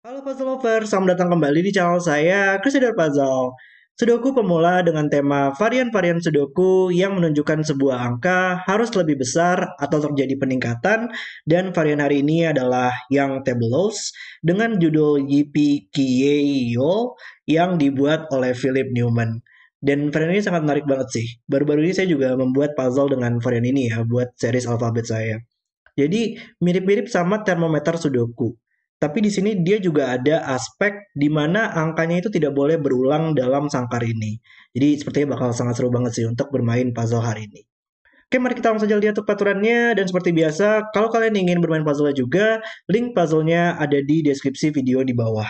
Halo puzzle lover, selamat datang kembali di channel saya, Crusader Puzzle. Sudoku pemula dengan tema varian-varian Sudoku yang menunjukkan sebuah angka harus lebih besar atau terjadi peningkatan, dan varian hari ini adalah yang Tabelos dengan judul Yippee yang dibuat oleh Philip Newman. Dan varian ini sangat menarik banget sih. Baru-baru ini saya juga membuat puzzle dengan varian ini ya, buat series alfabet saya. Jadi mirip-mirip sama termometer Sudoku. Tapi di sini dia juga ada aspek di mana angkanya itu tidak boleh berulang dalam sangkar ini. Jadi sepertinya bakal sangat seru banget sih untuk bermain puzzle hari ini. Oke, mari kita langsung saja lihat untuk aturannya. Dan seperti biasa, kalau kalian ingin bermain puzzle juga, link puzzle-nya ada di deskripsi video di bawah.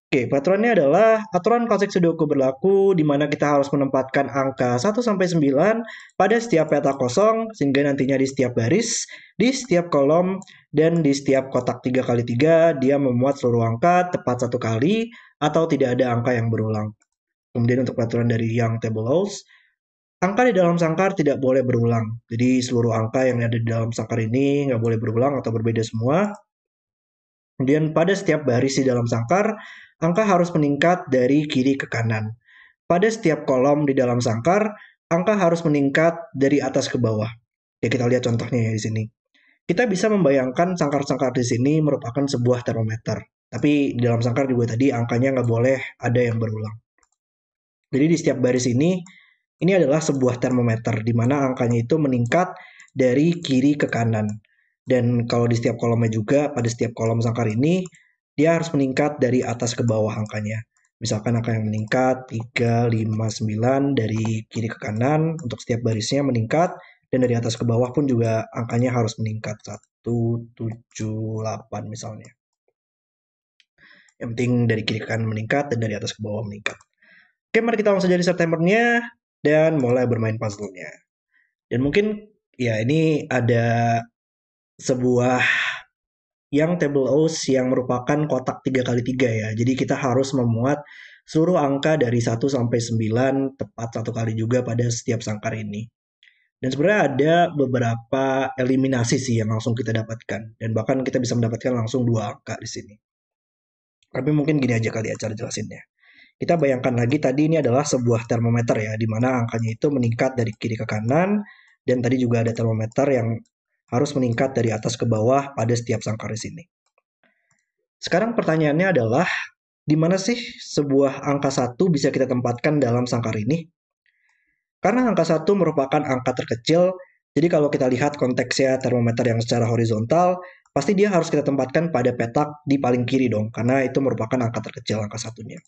Oke, peraturannya adalah aturan klasik Sudoku berlaku di mana kita harus menempatkan angka 1 sampai 9 pada setiap peta kosong sehingga nantinya di setiap baris, di setiap kolom, dan di setiap kotak 3 kali 3 dia memuat seluruh angka tepat 1 kali atau tidak ada angka yang berulang. Kemudian untuk peraturan dari yang tables, angka di dalam sangkar tidak boleh berulang. Jadi seluruh angka yang ada di dalam sangkar ini nggak boleh berulang atau berbeda semua. Kemudian pada setiap baris di dalam sangkar, angka harus meningkat dari kiri ke kanan. Pada setiap kolom di dalam sangkar, angka harus meningkat dari atas ke bawah. Ya, kita lihat contohnya ya di sini. Kita bisa membayangkan sangkar-sangkar di sini merupakan sebuah termometer. Tapi di dalam sangkar juga tadi angkanya nggak boleh ada yang berulang. Jadi di setiap baris ini adalah sebuah termometer di mana angkanya itu meningkat dari kiri ke kanan. Dan kalau di setiap kolomnya juga, pada setiap kolom sangkar ini, dia harus meningkat dari atas ke bawah angkanya. Misalkan angka yang meningkat 3, 5, 9 dari kiri ke kanan untuk setiap barisnya meningkat, dan dari atas ke bawah pun juga angkanya harus meningkat 1, 7, 8 misalnya. Yang penting dari kiri ke kanan meningkat dan dari atas ke bawah meningkat. Oke, mari kita langsung jadi Septembernya dan mulai bermain puzzle-nya. Dan mungkin ya ini ada sebuah yang table O's yang merupakan kotak 3 kali 3 ya. Jadi kita harus memuat seluruh angka dari 1 sampai 9 tepat 1 kali juga pada setiap sangkar ini. Dan sebenarnya ada beberapa eliminasi sih yang langsung kita dapatkan. Dan bahkan kita bisa mendapatkan langsung 2 angka di sini. Tapi mungkin gini aja kali ya cara jelasinnya. Kita bayangkan lagi tadi ini adalah sebuah termometer ya, di mana angkanya itu meningkat dari kiri ke kanan, dan tadi juga ada termometer yang harus meningkat dari atas ke bawah pada setiap sangkar di sini. Sekarang pertanyaannya adalah, di mana sih sebuah angka 1 bisa kita tempatkan dalam sangkar ini? Karena angka 1 merupakan angka terkecil, jadi kalau kita lihat konteksnya termometer yang secara horizontal, pasti dia harus kita tempatkan pada petak di paling kiri dong, karena itu merupakan angka terkecil angka satunya.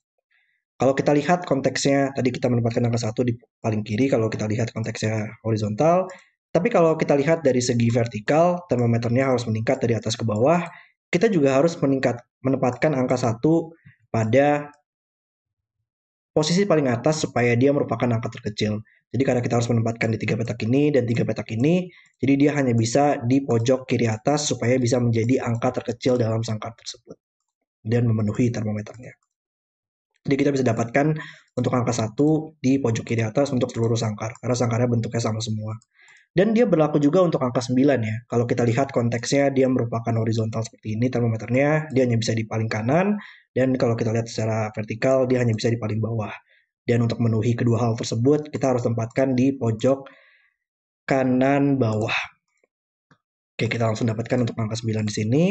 Kalau kita lihat konteksnya, tadi kita menempatkan angka 1 di paling kiri kalau kita lihat konteksnya horizontal. Tapi kalau kita lihat dari segi vertikal, termometernya harus meningkat dari atas ke bawah. Kita juga harus menempatkan angka 1 pada posisi paling atas supaya dia merupakan angka terkecil. Jadi karena kita harus menempatkan di 3 petak ini dan 3 petak ini, jadi dia hanya bisa di pojok kiri atas supaya bisa menjadi angka terkecil dalam sangkar tersebut dan memenuhi termometernya. Jadi kita bisa dapatkan untuk angka 1 di pojok kiri atas untuk seluruh sangkar, karena sangkarnya bentuknya sama semua. Dan dia berlaku juga untuk angka 9 ya. Kalau kita lihat konteksnya dia merupakan horizontal seperti ini, termometernya dia hanya bisa di paling kanan, dan kalau kita lihat secara vertikal dia hanya bisa di paling bawah. Dan untuk memenuhi kedua hal tersebut, kita harus tempatkan di pojok kanan bawah. Oke, kita langsung dapatkan untuk angka 9 di sini.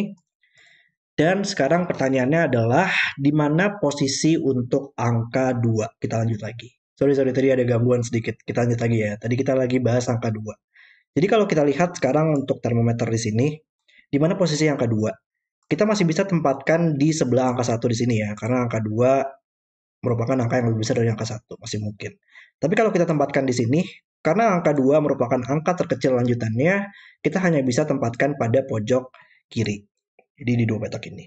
Dan sekarang pertanyaannya adalah di mana posisi untuk angka 2? Kita lanjut lagi. Sorry, tadi ada gangguan sedikit. Kita lanjut lagi ya. Tadi kita lagi bahas angka 2. Jadi kalau kita lihat sekarang untuk termometer di sini, di mana posisi angka 2? Kita masih bisa tempatkan di sebelah angka 1 di sini ya, karena angka 2 merupakan angka yang lebih besar dari angka 1, masih mungkin. Tapi kalau kita tempatkan di sini, karena angka 2 merupakan angka terkecil lanjutannya, kita hanya bisa tempatkan pada pojok kiri. Jadi di 2 petak ini.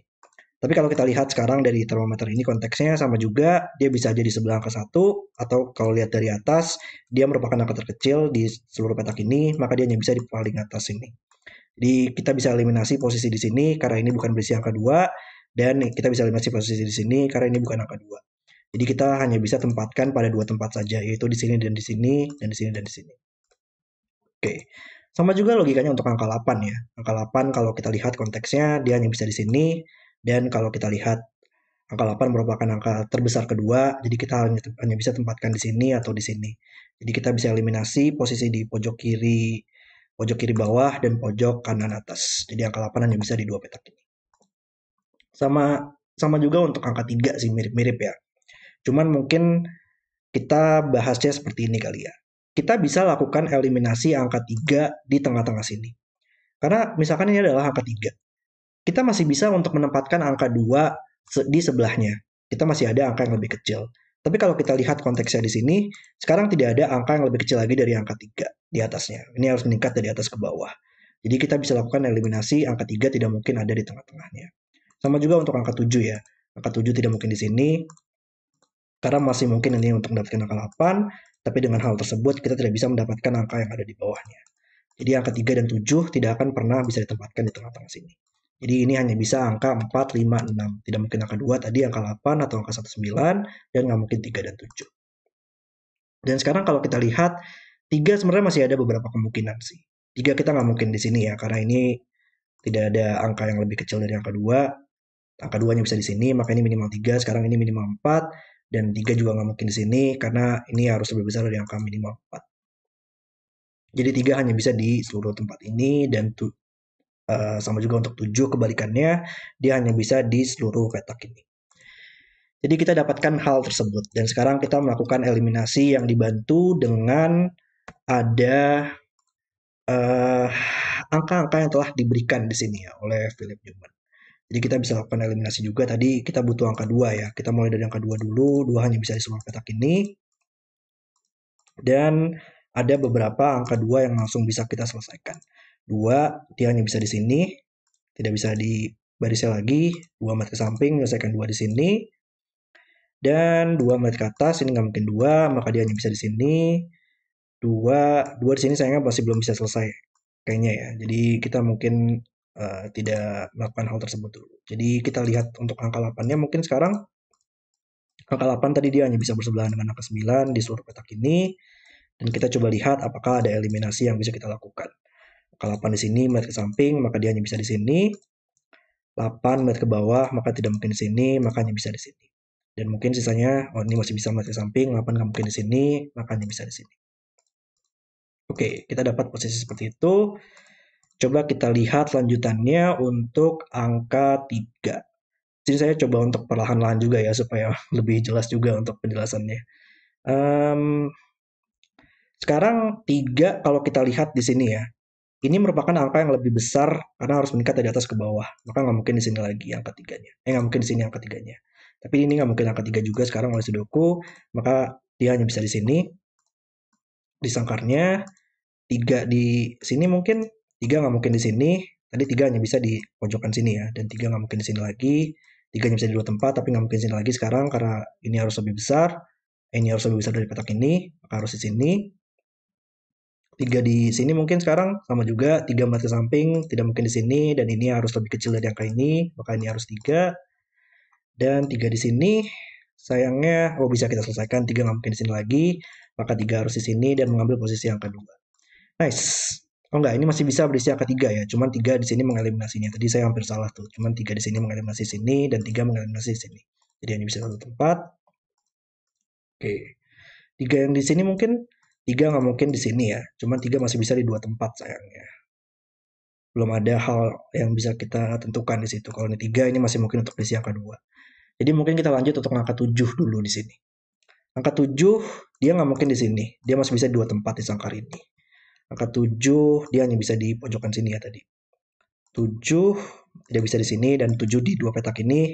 Tapi kalau kita lihat sekarang dari termometer ini konteksnya sama juga, dia bisa jadi sebelah angka 1, atau kalau lihat dari atas, dia merupakan angka terkecil di seluruh petak ini, maka dia hanya bisa di paling atas ini. Jadi kita bisa eliminasi posisi di sini karena ini bukan berisi angka 2, dan kita bisa eliminasi posisi di sini karena ini bukan angka 2. Jadi kita hanya bisa tempatkan pada 2 tempat saja, yaitu di sini dan di sini, dan di sini dan di sini. Oke. Sama juga logikanya untuk angka 8 ya. Angka 8 kalau kita lihat konteksnya dia hanya bisa di sini, dan kalau kita lihat Angka 8 merupakan angka terbesar kedua, jadi kita hanya bisa tempatkan di sini atau di sini. Jadi kita bisa eliminasi posisi di pojok kiri bawah dan pojok kanan atas. Jadi angka 8 hanya bisa di dua petak ini. Sama sama juga untuk angka 3 sih, mirip-mirip ya. Cuman mungkin kita bahasnya seperti ini kali ya. Kita bisa lakukan eliminasi angka 3 di tengah-tengah sini. Karena misalkan ini adalah angka 3. Kita masih bisa untuk menempatkan angka 2 di sebelahnya. Kita masih ada angka yang lebih kecil. Tapi kalau kita lihat konteksnya di sini, sekarang tidak ada angka yang lebih kecil lagi dari angka 3 di atasnya. Ini harus meningkat dari atas ke bawah. Jadi kita bisa lakukan eliminasi angka 3 tidak mungkin ada di tengah-tengahnya. Sama juga untuk angka 7 ya. Angka 7 tidak mungkin di sini, karena masih mungkin ini untuk mendapatkan angka 8, tapi dengan hal tersebut kita tidak bisa mendapatkan angka yang ada di bawahnya. Jadi angka 3 dan 7 tidak akan pernah bisa ditempatkan di tengah-tengah sini. Jadi ini hanya bisa angka 4, 5, 6. Tidak mungkin angka 2 tadi, angka 8 atau angka 19, dan nggak mungkin 3 dan 7. Dan sekarang kalau kita lihat, 3 sebenarnya masih ada beberapa kemungkinan sih. 3 kita nggak mungkin di sini ya, karena ini tidak ada angka yang lebih kecil dari angka 2. Angka 2-nya bisa di sini, maka ini minimal 3, sekarang ini minimal 4, dan 3 juga nggak mungkin di sini, karena ini harus lebih besar dari angka minimal 4. Jadi 3 hanya bisa di seluruh tempat ini, dan sama juga untuk 7 kebalikannya, dia hanya bisa di seluruh petak ini. Jadi kita dapatkan hal tersebut, dan sekarang kita melakukan eliminasi yang dibantu dengan ada angka-angka yang telah diberikan di sini ya oleh Philip Newman. Jadi kita bisa lakukan eliminasi juga. Tadi kita butuh angka 2 ya. Kita mulai dari angka 2 dulu. 2 hanya bisa di seluruh petak ini. Dan ada beberapa angka 2 yang langsung bisa kita selesaikan. 2, dia hanya bisa di sini. Tidak bisa di barisnya lagi. 2 meter ke samping, menyelesaikan 2 di sini. Dan 2 meter ke atas, ini nggak mungkin 2, maka dia hanya bisa di sini. 2 di sini sayangnya masih belum bisa selesai. Kayaknya ya. Jadi kita mungkin tidak melakukan hal tersebut dulu. Jadi kita lihat untuk angka 8-nya mungkin sekarang angka 8 tadi dia hanya bisa bersebelahan dengan angka 9 di seluruh petak ini. Dan kita coba lihat apakah ada eliminasi yang bisa kita lakukan. Angka 8 di sini melihat ke samping, maka dia hanya bisa di sini. 8 melihat ke bawah, maka tidak mungkin di sini, maka hanya bisa di sini. Dan mungkin sisanya, oh ini masih bisa melihat ke samping, 8 nggak mungkin di sini, maka hanya bisa di sini. Oke, kita dapat posisi seperti itu. Coba kita lihat lanjutannya untuk angka 3. Jadi saya coba untuk perlahan-lahan juga ya, supaya lebih jelas juga untuk penjelasannya. Sekarang 3 kalau kita lihat di sini ya, ini merupakan angka yang lebih besar karena harus meningkat dari atas ke bawah. Maka nggak mungkin di sini lagi angka 3-nya. Nggak mungkin di sini angka 3-nya. Tapi ini nggak mungkin angka 3 juga sekarang oleh Sudoku, maka dia hanya bisa di sini. Di sangkarnya, 3 di sini mungkin, 3 nggak mungkin di sini. Tadi 3 hanya bisa di pojokan sini ya, dan 3 nggak mungkin di sini lagi. 3 hanya bisa di dua tempat, tapi nggak mungkin di sini lagi sekarang karena ini harus lebih besar. Ini harus lebih besar dari petak ini, maka harus di sini. 3 di sini mungkin sekarang sama juga, 3 mata samping tidak mungkin di sini, dan ini harus lebih kecil dari angka ini, maka ini harus 3. Dan 3 di sini sayangnya bisa kita selesaikan, 3 nggak mungkin di sini lagi, maka 3 harus di sini dan mengambil posisi angka 2. Nice. Oh enggak, ini masih bisa berisi angka 3 ya, cuman 3 di sini mengeliminasinya. Tadi saya hampir salah tuh, cuman 3 di sini mengeliminasi sini dan 3 mengeliminasi sini. Jadi hanya bisa satu tempat. Oke. 3 yang di sini mungkin 3 nggak mungkin di sini ya, cuman 3 masih bisa di dua tempat sayangnya. Belum ada hal yang bisa kita tentukan di situ. Kalau ini 3, ini masih mungkin untuk diisi angka 2. Jadi mungkin kita lanjut untuk angka 7 dulu di sini. Angka 7, dia nggak mungkin di sini. Dia masih bisa di dua tempat di sangkar ini. Angka 7, dia hanya bisa di pojokan sini ya tadi. 7, tidak bisa di sini, dan 7 di dua petak ini.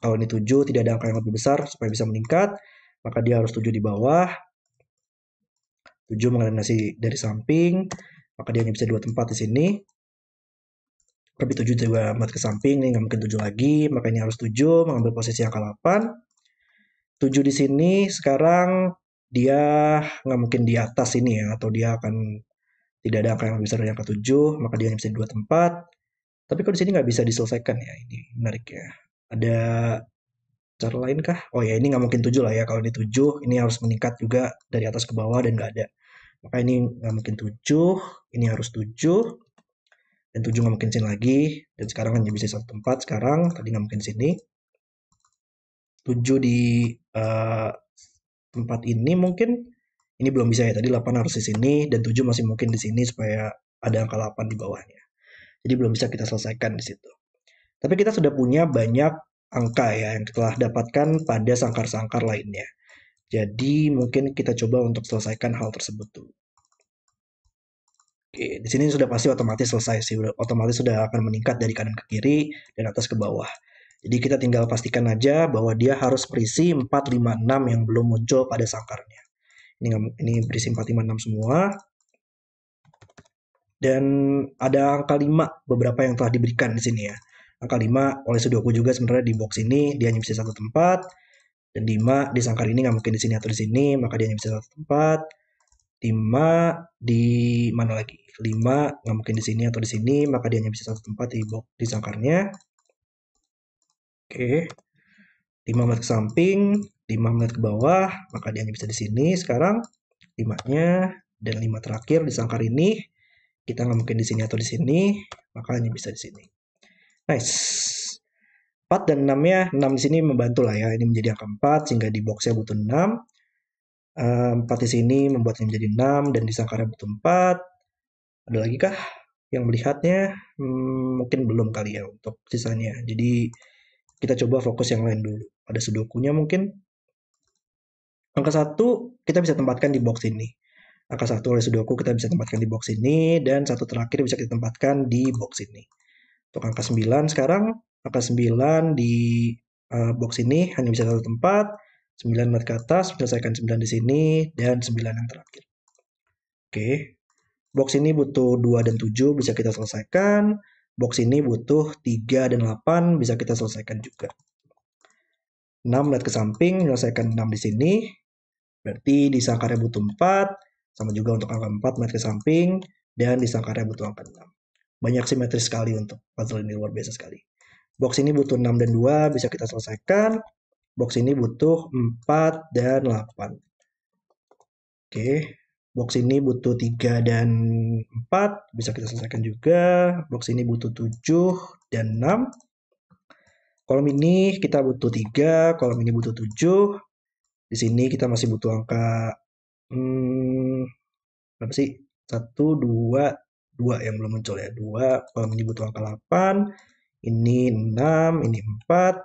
Kalau ini 7, tidak ada angka yang lebih besar supaya bisa meningkat, maka dia harus 7 di bawah. 7 mengeliminasi dari samping, maka dia hanya bisa dua tempat di sini. Tapi 7 juga mat ke samping, ini nggak mungkin 7 lagi, maka ini harus 7, mengambil posisi angka 8. 7 di sini sekarang dia nggak mungkin di atas ini ya, atau dia akan tidak ada angka yang lebih besar dari angka 7, maka dia hanya bisa di dua tempat. Tapi kalau di sini nggak bisa diselesaikan ya, ini menarik ya. Ada cara lain kah? Oh ya, ini nggak mungkin 7 lah ya. Kalau ini 7, ini harus meningkat juga dari atas ke bawah dan nggak ada. Maka ini nggak mungkin 7, ini harus 7, dan 7 nggak mungkin sini lagi. Dan sekarang hanya bisa satu tempat sekarang, tadi nggak mungkin sini. 7 di tempat ini mungkin. Ini belum bisa ya, tadi 8 harus di sini, dan 7 masih mungkin di sini supaya ada angka 8 di bawahnya. Jadi belum bisa kita selesaikan di situ. Tapi kita sudah punya banyak angka ya yang telah dapatkan pada sangkar-sangkar lainnya. Jadi mungkin kita coba untuk selesaikan hal tersebut dulu. Oke, di sini sudah pasti otomatis selesai sih, otomatis sudah akan meningkat dari kanan ke kiri dan atas ke bawah. Jadi kita tinggal pastikan aja bahwa dia harus berisi 4, 5, 6 yang belum muncul pada sangkarnya. Ini berisi 4, 5, 6 semua. Dan ada angka 5 beberapa yang telah diberikan di sini ya. Angka 5 oleh Sudoku juga sebenarnya di box ini dia hanya bisa satu tempat. Dan 5 di sangkar ini nggak mungkin di sini atau di sini, maka dia hanya bisa satu tempat. 5 di mana lagi? 5 nggak mungkin di sini atau di sini, maka dia hanya bisa satu tempat di sangkarnya. Oke. 5 melihat ke samping, 5 melihat ke bawah, maka dia hanya bisa di sini sekarang. 5-nya dan 5 terakhir di sangkar ini, kita nggak mungkin di sini atau di sini, maka hanya bisa di sini. Nice. 4 dan 6-nya, 6 di sini membantu lah ya. Ini menjadi angka 4 sehingga di boxnya butuh 6. 4 di sini membuatnya menjadi 6 dan di sangkarnya butuh 4. Ada lagi kah yang melihatnya? Mungkin belum kali ya untuk sisanya. Jadi kita coba fokus yang lain dulu. Ada Sudokunya mungkin. Angka 1 kita bisa tempatkan di box ini. Angka 1 oleh Sudoku kita bisa tempatkan di box ini. Dan satu terakhir bisa kita tempatkan di box ini. Untuk angka 9 sekarang, angka 9 di box ini hanya bisa satu tempat. 9 melihat ke atas, selesaikan 9 di sini, dan 9 yang terakhir. Oke, box ini butuh 2 dan 7, bisa kita selesaikan. Box ini butuh 3 dan 8, bisa kita selesaikan juga. 6 melihat ke samping, menyelesaikan 6 di sini. Berarti di sangkarnya butuh 4, sama juga untuk angka 4 melihat ke samping, dan di sangkarnya butuh angka 6. Banyak simetris sekali untuk puzzle ini, luar biasa sekali. Box ini butuh 6 dan 2, bisa kita selesaikan. Box ini butuh 4 dan 8. Oke, box ini butuh 3 dan 4, bisa kita selesaikan juga. Box ini butuh 7 dan 6. Kolom ini kita butuh 3, kolom ini butuh 7. Di sini kita masih butuh angka berapa sih? 1, 2, 2 yang belum muncul ya. 2, kolom ini butuh angka 8. Ini 6, ini 4.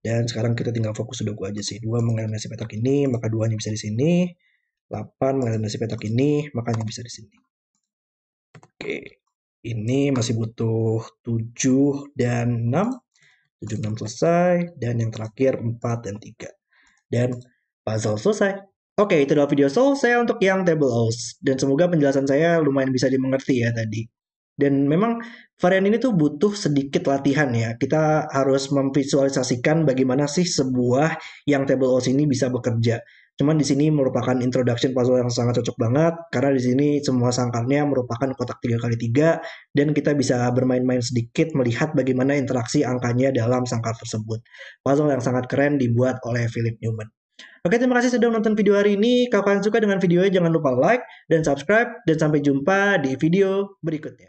Dan sekarang kita tinggal fokus Sudoku aja sih. 2 mengeliminasi petak ini, maka 2-nya bisa di sini. 8 mengeliminasi petak ini, makanya bisa di sini. Oke. Ini masih butuh 7 dan 6. 7, 6 selesai. Dan yang terakhir 4 dan 3. Dan puzzle selesai. Oke, itu adalah video saya untuk yang table O's. Dan semoga penjelasan saya lumayan bisa dimengerti ya tadi. Dan memang varian ini tuh butuh sedikit latihan ya. Kita harus memvisualisasikan bagaimana sih sebuah yang table O's ini bisa bekerja. Cuman di sini merupakan introduction puzzle yang sangat cocok banget karena di sini semua sangkarnya merupakan kotak 3x3 dan kita bisa bermain-main sedikit melihat bagaimana interaksi angkanya dalam sangkar tersebut. Puzzle yang sangat keren dibuat oleh Philip Newman. Oke, terima kasih sudah menonton video hari ini. Kalau kalian suka dengan videonya, jangan lupa like dan subscribe. Dan sampai jumpa di video berikutnya.